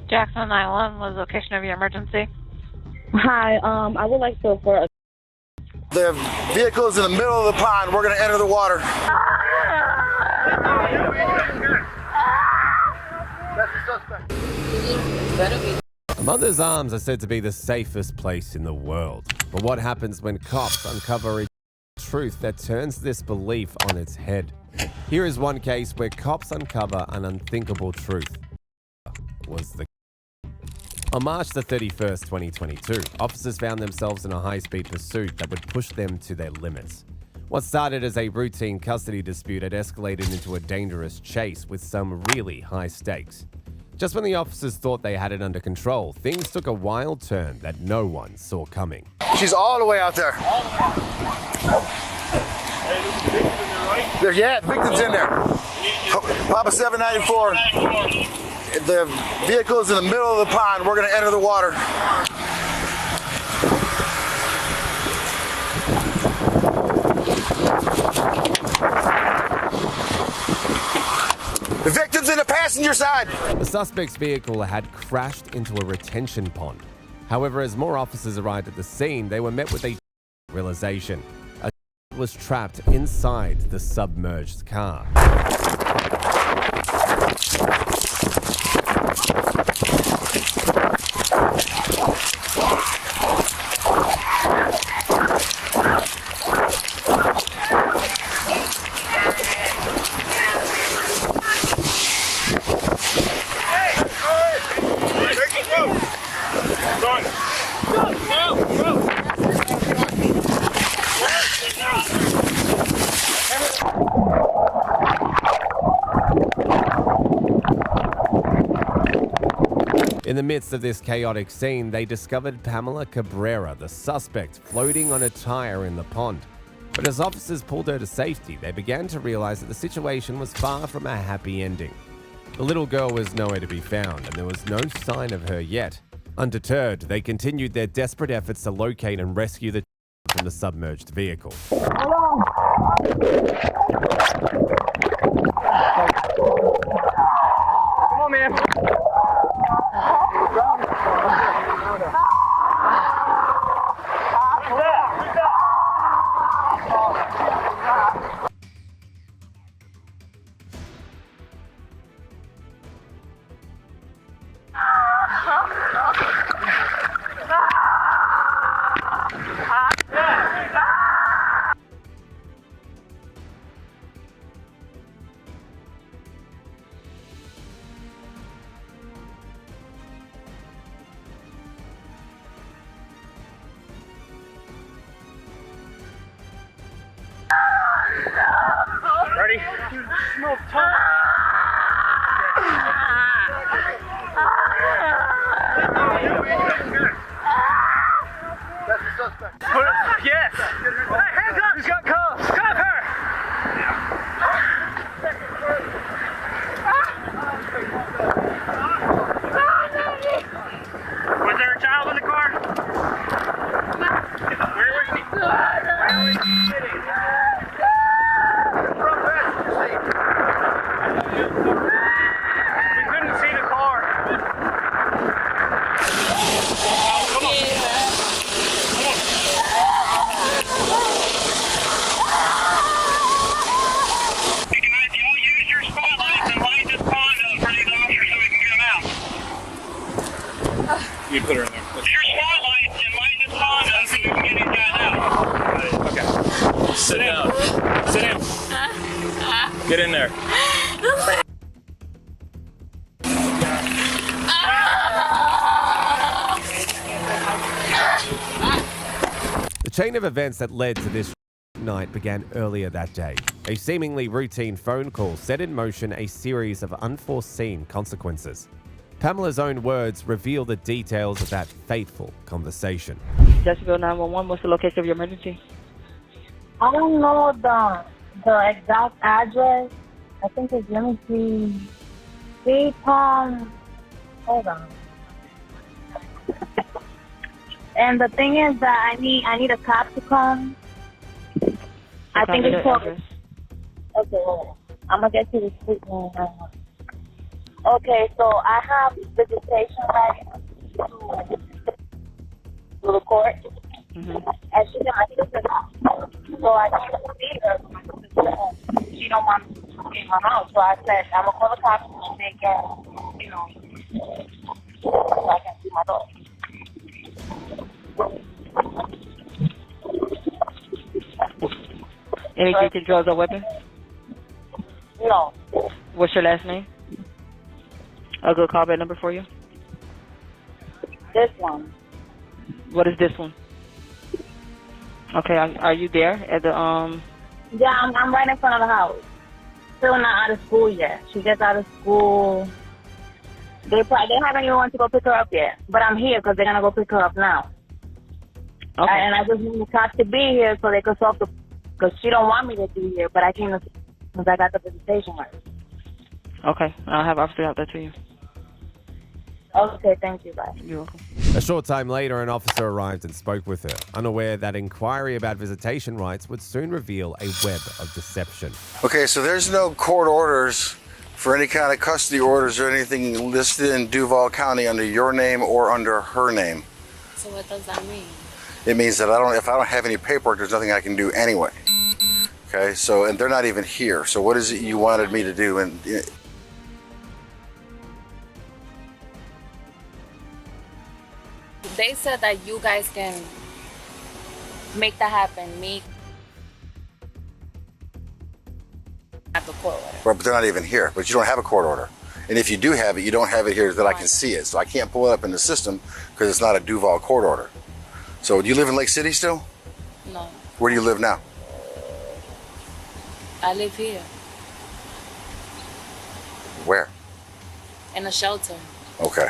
Jackson 911 was the location of your emergency. Hi, I would like to report a... The vehicle is in the middle of the pond. We're going to enter the water. That's the suspect. A mother's arms are said to be the safest place in the world. But what happens when cops uncover a truth that turns this belief on its head? Here is one case where cops uncover an unthinkable truth. Was the On March the 31st, 2022, officers found themselves in a high-speed pursuit that would push them to their limits. What started as a routine custody dispute had escalated into a dangerous chase with some really high stakes. Just when the officers thought they had it under control, things took a wild turn that no one saw coming. She's all the way out there. Yeah, the victim's in there. Papa 794. The vehicle is in the middle of the pond. We're going to enter the water. The victim's in the passenger side. The suspect's vehicle had crashed into a retention pond. However, as more officers arrived at the scene, they were met with a realization. A was trapped inside the submerged car. In the midst of this chaotic scene, they discovered Pamela Cabrera, the suspect, floating on a tire in the pond. But as officers pulled her to safety, they began to realize that the situation was far from a happy ending. The little girl was nowhere to be found, and there was no sign of her yet. Undeterred, they continued their desperate efforts to locate and rescue the from the submerged vehicle. Come on, man. Ready? Dude, it smells tough. That's the suspect. Yes. Hey, hands up. He's got cuffs. Cuff her. Was there a child in the car? Where was he? Where was he sitting? We couldn't see the car. Come on. Hey guys, y'all use your spotlights and light this pond up for these officers so we can get them out. You put her in there. Use your spotlights and light this pond up so we can get these guys out. Okay. Sit down. Sit down. Get in there. The chain of events that led to this night began earlier that day. A seemingly routine phone call set in motion a series of unforeseen consequences. Pamela's own words reveal the details of that fateful conversation. Jessica 911, what's the location of your emergency? I don't know the exact address. I think it's, let me see. Hold on. And the thing is that I need a cop to come. I think it's called. Okay, hold on. I'm gonna get to the street name. Okay, so I have visitation rights to the court. Mm-hmm. And she said my sister's home. So I can't see her. My sister's home. She don't want me in her house. So I said, I'm going to call the cops and take her, so I can see my daughter. Any taking drugs or weapons? No. What's your last name? A good callback number for you? This one. What is this one? Okay, are you there at the Yeah, I'm right in front of the house. Still not out of school yet. She gets out of school. They haven't even went to go pick her up yet. But I'm here because they're going to go pick her up now. Okay. And I just need the cops to be here so they can solve the... Because she don't want me to be here, but I came to... Because I got the visitation right. Okay, I'll have officer out there to you. Okay, thank you, bye. You're welcome. A short time later, an officer arrived and spoke with her, unaware that inquiry about visitation rights would soon reveal a web of deception. Okay, so there's no court orders for any kind of custody orders or anything listed in Duval County under your name or under her name. So what does that mean? It means that if I don't have any paperwork, there's nothing I can do anyway. Okay, so, and they're not even here. So what is it you wanted me to do? And They said that you guys can make that happen. Me at the court order. but they're not even here. But you don't have a court order. And if you do have it, you don't have it here that I can see it. So I can't pull it up in the system because it's not a Duval court order. So do you live in Lake City still? No, Where do you live now? I live here Where? in a shelter. Okay.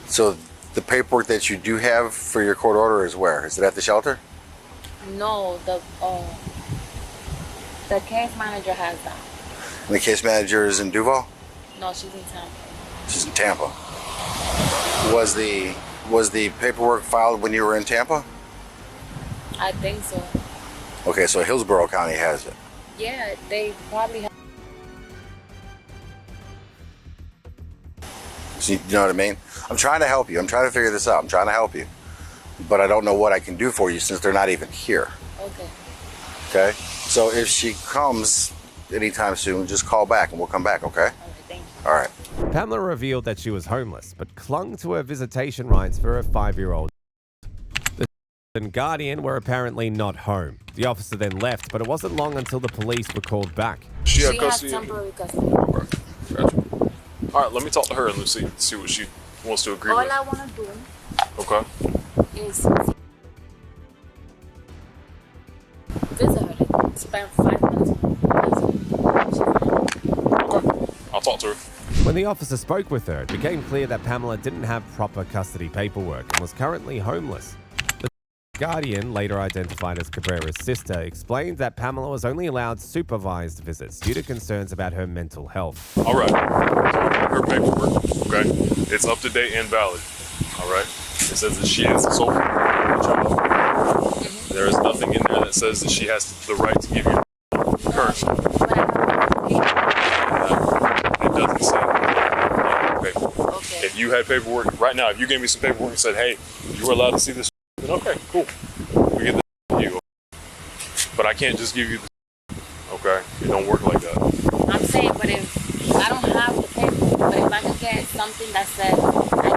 So the paperwork that you do have for your court order is where? Is it at the shelter? No, the case manager has that. And the case manager is in Duval? No, she's in Tampa. She's in Tampa. Was the paperwork filed when you were in Tampa? I think so. Okay, so Hillsborough County has it. Yeah, they probably have. So you know what I mean? I'm trying to help you. I'm trying to figure this out. I'm trying to help you. But I don't know what I can do for you since they're not even here. Okay. Okay? So if she comes anytime soon, just call back and we'll come back, okay? Okay, thank you. All right. Pamela revealed that she was homeless, but clung to her visitation rights for her 5-year-old. The and guardian were apparently not home. The officer then left, but it wasn't long until the police were called back. She has temporary custody. Okay, gotcha. All right, let me talk to her and see what she wants to agree All with. I want to do Okay. is visit her. Spend 5 minutes. Okay. I'll talk to her. When the officer spoke with her, it became clear that Pamela didn't have proper custody paperwork and was currently homeless. The guardian, later identified as Cabrera's sister, explained that Pamela was only allowed supervised visits due to concerns about her mental health. All right. Her paperwork, okay? It's up to date and valid. All right. It says that she is the sole child. There is nothing in there that says that she has the right to give you currently. It doesn't say that. Okay. Okay. If you had paperwork right now, if you gave me some paperwork and said, "Hey, you were allowed to see this," then okay, cool. We get this to you. But I can't just give you this. Okay. It don't work like that. I'm saying, but if I don't have the paper, but if I could get something that says I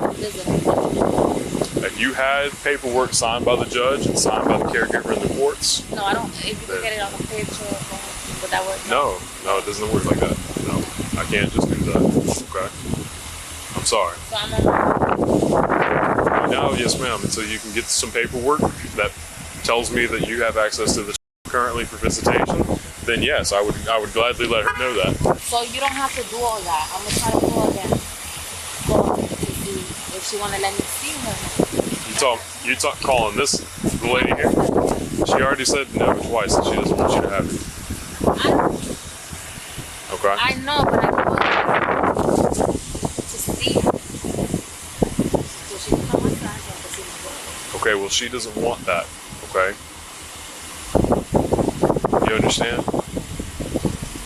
can visit her. If you had paperwork signed by the judge and signed by the caregiver in the courts, No, I don't. If you could get it on a picture or something, would that work? no, it doesn't work like that. No, I can't just do that. Okay. I'm sorry. So I'm on. Right now, yes, ma'am. Until you can get some paperwork that tells me that you have access to the currently for visitation, then yes, I would gladly let her know that. So you don't have to do all that. I'm gonna try to call again. Call her to see if she wanna let me see her. You talk calling this the lady here. She already said no twice that she doesn't want you to have it. Okay. I know, but I called her to see her. So she can come inside and see me. Okay. Well, she doesn't want that. Okay. You understand?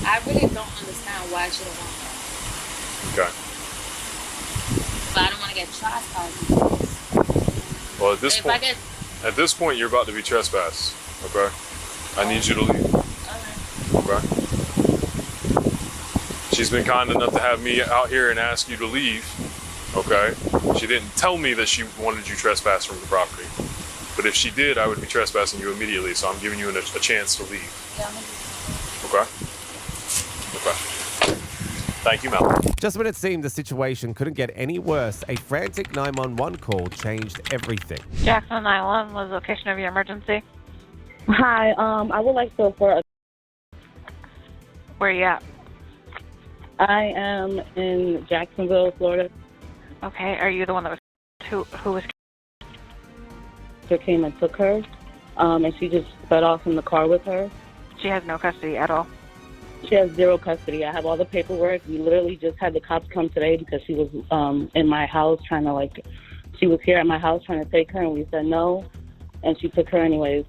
I really don't understand know why she don't want her. Okay. But I don't want to get trespassed. Well, at this If I point, get, you're about to be trespassed. Okay. I need you to leave. okay. Okay. She's been kind enough to have me out here and ask you to leave. Okay. She didn't tell me that she wanted you trespassed from the property. But if she did, I would be trespassing you immediately. So I'm giving you a chance to leave. Yeah, I'm gonna Okay. Okay. Thank you, Mel. Just when it seemed the situation couldn't get any worse, a frantic 911 call changed everything. Jackson 911 was the location of your emergency. Hi, I would like to report. Where are you at? I am in Jacksonville, Florida. Okay, are you the one that was who was? They came and took her, and she just sped off in the car with her. She has no custody at all. She has zero custody. I have all the paperwork. We literally just had the cops come today because she was in my house trying to, she was here at my house trying to take her, and we said no, and she took her anyways.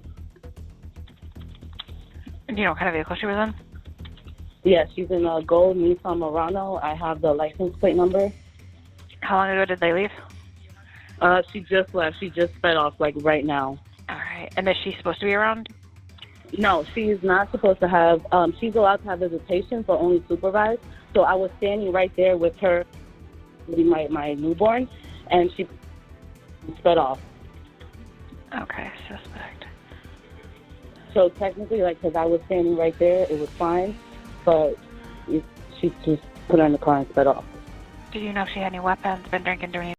Do you know what kind of vehicle she was in? Yeah, she's in a gold Nissan Murano. I have the license plate number. How long ago did they leave? She just left. She just sped off, right now. All right. And is she supposed to be around? No, she's not supposed to have, she's allowed to have visitation, but only supervised. So I was standing right there with her, my newborn, and she sped off. Okay, suspect. So technically, because I was standing right there, it was fine, but she just put her in the car and sped off. Did you know if she had any weapons, been drinking, doing anything?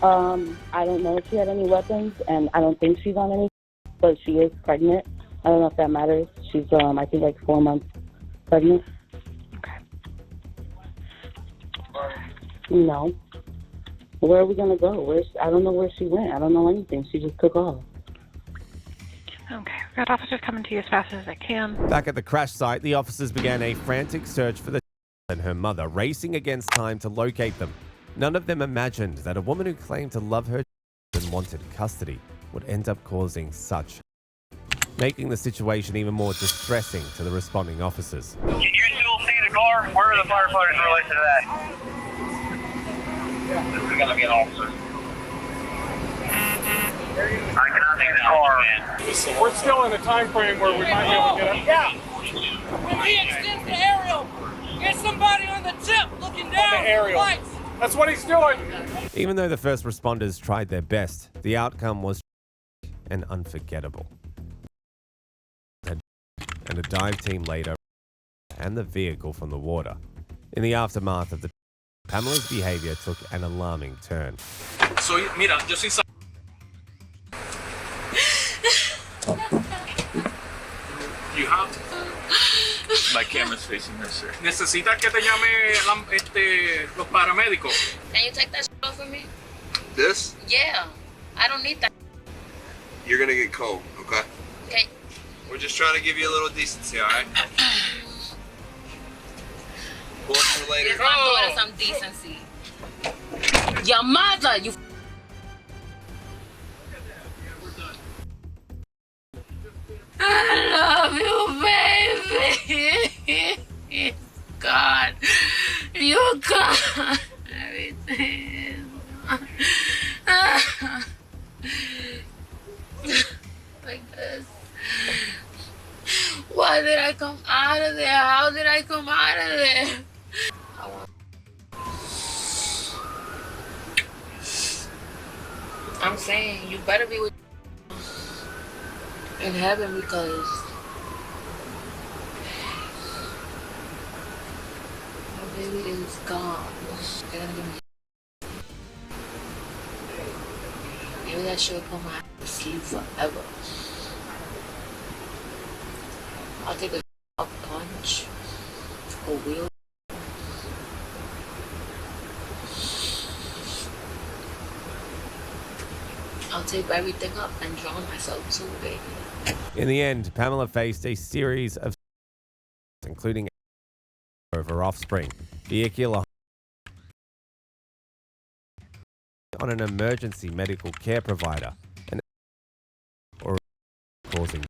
I don't know if she had any weapons, and I don't think she's on any, but she is pregnant. I don't know if that matters. She's, I think, 4 months pregnant. Okay. No. Where are we going to go? I don't know where she went. I don't know anything. She just took off. Okay, we've got officers coming to you as fast as they can. Back at the crash site, the officers began a frantic search for the and her mother, racing against time to locate them. None of them imagined that a woman who claimed to love her and wanted custody would end up causing such, making the situation even more distressing to the responding officers. Can you still see the car? Where are the firefighters in relation to that? This is going to be an officer. I cannot see the car. We're still in a time frame where we might be able to get up. Yeah. When he extends the aerial, get somebody on the tip looking down. The aerial. Lights. That's what he's doing. Even though the first responders tried their best, the outcome was and unforgettable. And a dive team later and the vehicle from the water. In the aftermath of the Pamela's behavior took an alarming turn. So, mira, yo soy... You have to... My camera's facing her, sir. Necesitas que te llame los paramédicos. Can you take that shit off of me? This? Yeah. I don't need that. You're gonna get cold, okay? Okay. We're just trying to give you a little decency, alright? Pull up for later. Give my daughter some decency. Your mother, you. I love you, baby. God, you got everything. Like this. Why did I come out of there? How did I come out of there? I'm saying you better be with in heaven because my baby is gone. They're gonna give me. Maybe that should put my to sleep forever. I'll take a punch, a wheel. I'll tape everything up and drown myself too, baby. In the end, Pamela faced a series of including of her offspring, vehicular on an emergency medical care provider, and or causing